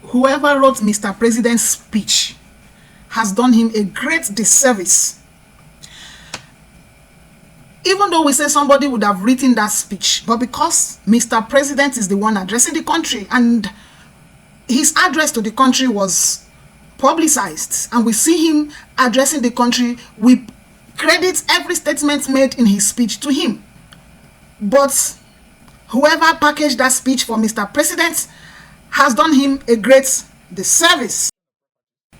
whoever wrote Mr. President's speech has done him a great disservice. Even though we say somebody would have written that speech, but because Mr. President is the one addressing the country and his address to the country was publicized, and we see him addressing the country, we credit every statement made in his speech to him. But whoever packaged that speech for Mr. President has done him a great disservice.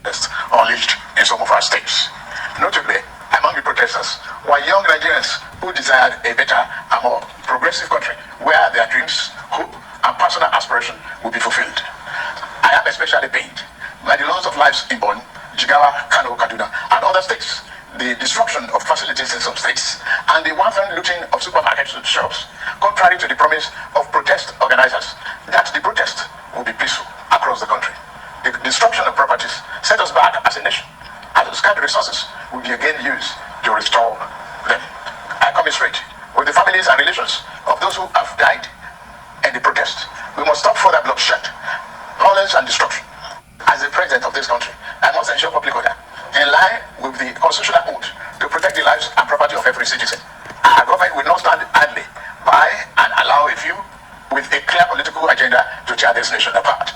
Unleashed in some of our states. Notably, among the protesters were young Nigerians who desired a better and more progressive country where their dreams, hope, and personal aspiration would be fulfilled. I am especially pained by the loss of lives in Bonn, Jigawa, Kano, Kaduna, and other states, the destruction of facilities in some states, and the wanton looting of supermarkets and shops, contrary to the promise of protest organizers that the protest will be peaceful across the country. The destruction of properties set us back as a nation, and the scarce resources will be again used to restore them. I commiserate with the families and relations of those who have died in the protest. We must stop further bloodshed, violence, and destruction. As the president of this country, I must ensure public order in line with the constitutional oath to protect the lives and property of every citizen. Our government will not stand idly by and allow a few with a clear political agenda to tear this nation apart.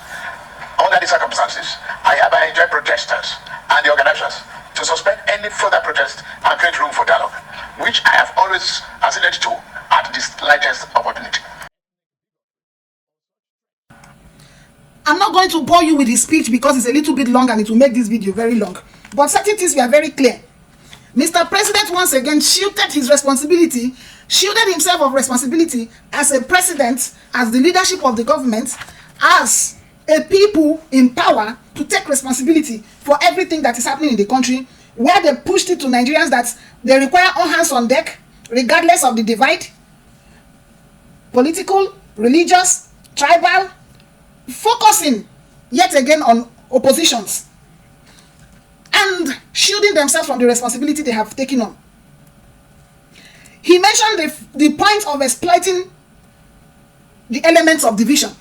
Under the circumstances, I hereby enjoin protesters and the organizers to suspend any further protest and create room for dialogue, which I have always acceded to at the slightest opportunity. I'm not going to bore you with his speech because it's a little bit long and it will make this video very long. But certain things were very clear. Mr. President once again shielded his responsibility, shielded himself of responsibility as a president, as the leadership of the government, as a people in power to take responsibility for everything that is happening in the country, where they pushed it to Nigerians that they require all hands on deck, regardless of the divide, political, religious, tribal, focusing yet again on oppositions and shielding themselves from the responsibility they have taken on. He mentioned the point of exploiting the elements of division.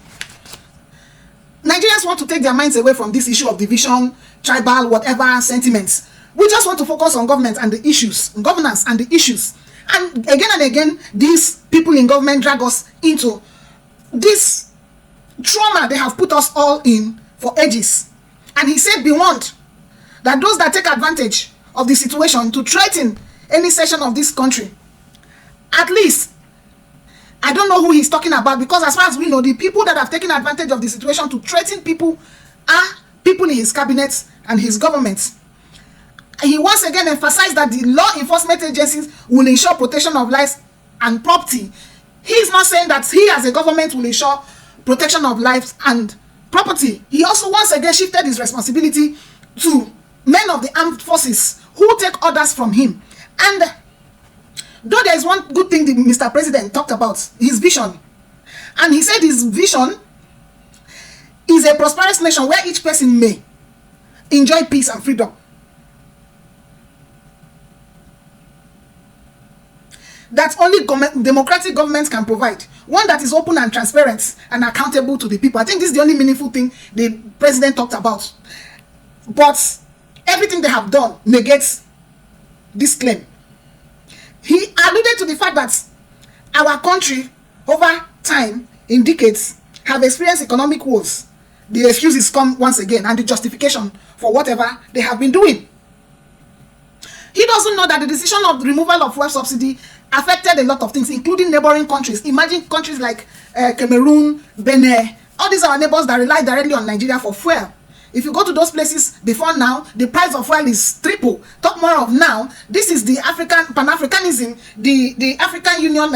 Nigerians want to take their minds away from this issue of division, tribal, whatever sentiments. We just want to focus on government and the issues, governance and the issues. And again, these people in government drag us into this trauma they have put us all in for ages. And he said, be warned that those that take advantage of the situation to threaten any session of this country, at least, I don't know who he's talking about, because as far as we know, the people that have taken advantage of the situation to threaten people are people in his cabinet and his government. He once again emphasized that the law enforcement agencies will ensure protection of lives and property. He is not saying that he as a government will ensure protection of lives and property. He also once again shifted his responsibility to men of the armed forces who take orders from him. And though there is one good thing the Mr. President talked about, his vision. And he said his vision is a prosperous nation where each person may enjoy peace and freedom. That only democratic governments can provide. One that is open and transparent and accountable to the people. I think this is the only meaningful thing the president talked about. But everything they have done negates this claim. He alluded to the fact that our country, over time, in decades, have experienced economic woes. The excuses come once again and the justification for whatever they have been doing. He doesn't know that the decision of the removal of fuel subsidy affected a lot of things, including neighboring countries. Imagine countries like Cameroon, Benin, all these are our neighbors that rely directly on Nigeria for fuel. If you go to those places before now, the price of oil is triple. Talk more of now. This is the African Pan-Africanism, the African Union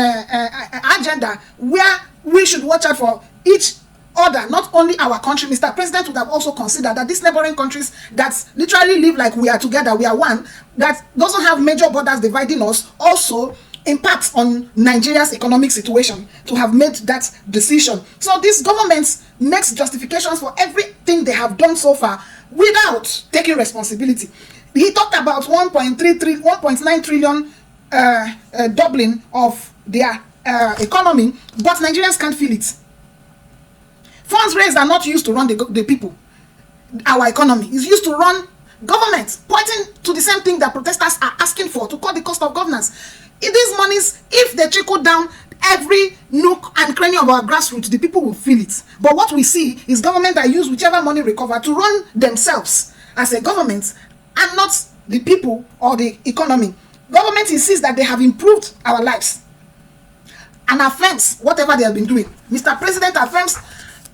agenda, where we should watch out for each other, not only our country. Mr. President would have also considered that these neighboring countries that literally live like we are together, we are one, that doesn't have major borders dividing us, also impacts on Nigeria's economic situation to have made that decision. So this government makes justifications for everything they have done so far without taking responsibility. He talked about 1.9 trillion doubling of their economy, but Nigerians can't feel it. Funds raised are not used to run the people. our economy. It's used to run government, pointing to the same thing that protesters are asking for, to cut the cost of governance. These monies, if they trickle down every nook and cranny of our grassroots, the people will feel it. But what we see is government that use whichever money recovered to run themselves as a government and not the people or the economy. Government insists that they have improved our lives and affirms whatever they have been doing. Mr. President affirms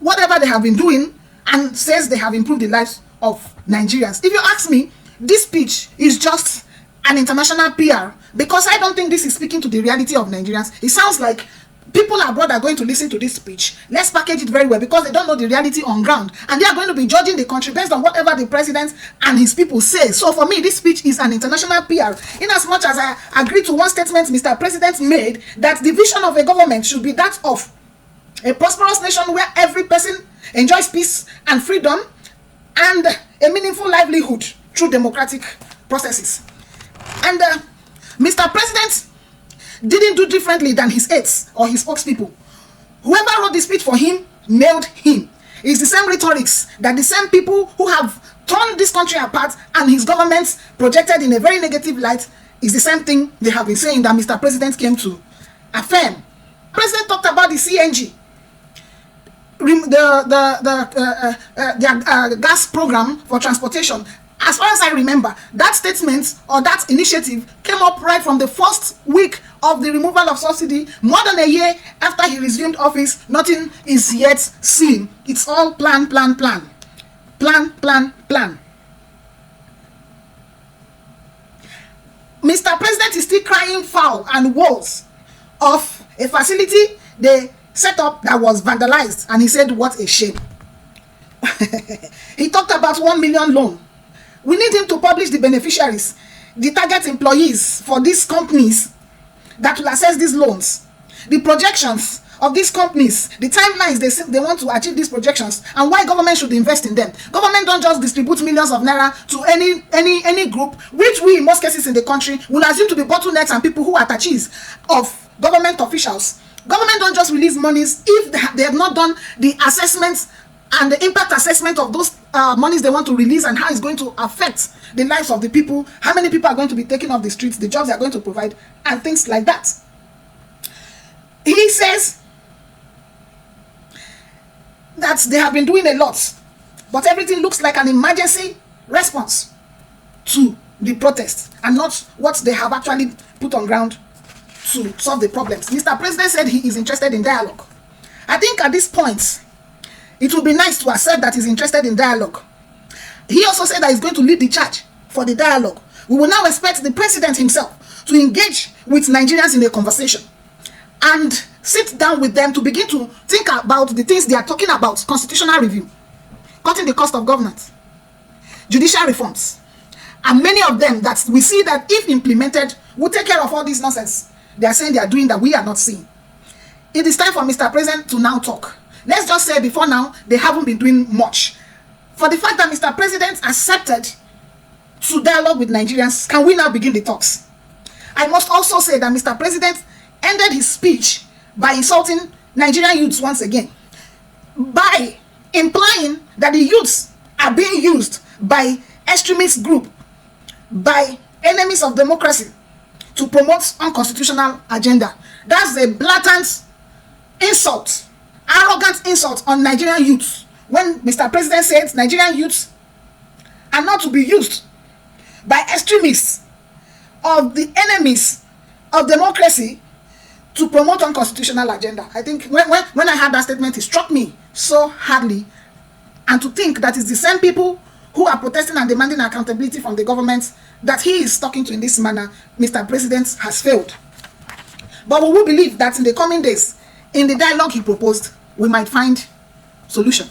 whatever they have been doing and says they have improved the lives of Nigerians. If you ask me, this speech is just an international PR, because I don't think this is speaking to the reality of Nigerians. It sounds like people abroad are going to listen to this speech. Let's package it very well, because they don't know the reality on ground, and they are going to be judging the country based on whatever the president and his people say. So for me, this speech is an international PR, in as much as I agree to one statement Mr. President made, that the vision of a government should be that of a prosperous nation where every person enjoys peace and freedom and a meaningful livelihood through democratic processes. And Mr. President didn't do differently than his aides or his spokespeople. Whoever wrote the speech for him nailed him. It's the same rhetorics that the same people who have torn this country apart and his government projected in a very negative light is the same thing they have been saying that Mr. President came to affirm. President talked about the CNG, the gas program for transportation. As far as I remember, that statement or that initiative came up right from the first week of the removal of subsidy. More than a year after he resumed office, nothing is yet seen. It's all plan, plan, plan. Plan, plan, plan. Mr. President is still crying foul and woes of a facility they set up that was vandalized, and he said, what a shame. He talked about 1 million loan. We need him to publish the beneficiaries, the target employees for these companies that will access these loans, the projections of these companies, the timelines they want to achieve these projections, and why government should invest in them. Government don't just distribute millions of naira to any group, which we in most cases in the country will assume to be bottlenecks and people who are attaches of government officials. Government don't just release monies if they have not done the assessments and the impact assessment of those monies they want to release and how it's going to affect the lives of the people, how many people are going to be taken off the streets, the jobs they are going to provide, and things like that. He says that they have been doing a lot, but everything looks like an emergency response to the protests and not what they have actually put on ground to solve the problems. Mr. President said he is interested in dialogue. I think at this point, it would be nice to accept that he's interested in dialogue. He also said that he's going to lead the charge for the dialogue. We will now expect the president himself to engage with Nigerians in a conversation and sit down with them to begin to think about the things they are talking about: constitutional review, cutting the cost of governance, judicial reforms, and many of them that we see that if implemented will take care of all this nonsense they are saying they are doing that we are not seeing. It is time for Mr. President to now talk. Let's just say before now, they haven't been doing much. For the fact that Mr. President accepted to dialogue with Nigerians, can we now begin the talks? I must also say that Mr. President ended his speech by insulting Nigerian youths once again, by implying that the youths are being used by extremist group, by enemies of democracy to promote unconstitutional agenda. That's a blatant insult, arrogant insult on Nigerian youths, when Mr. President says Nigerian youths are not to be used by extremists of the enemies of democracy to promote unconstitutional agenda. I think when I heard that statement, it struck me so hardly, and to think that it's the same people who are protesting and demanding accountability from the government that he is talking to in this manner. Mr. President has failed. But we will believe that in the coming days, in the dialogue he proposed, we might find solution.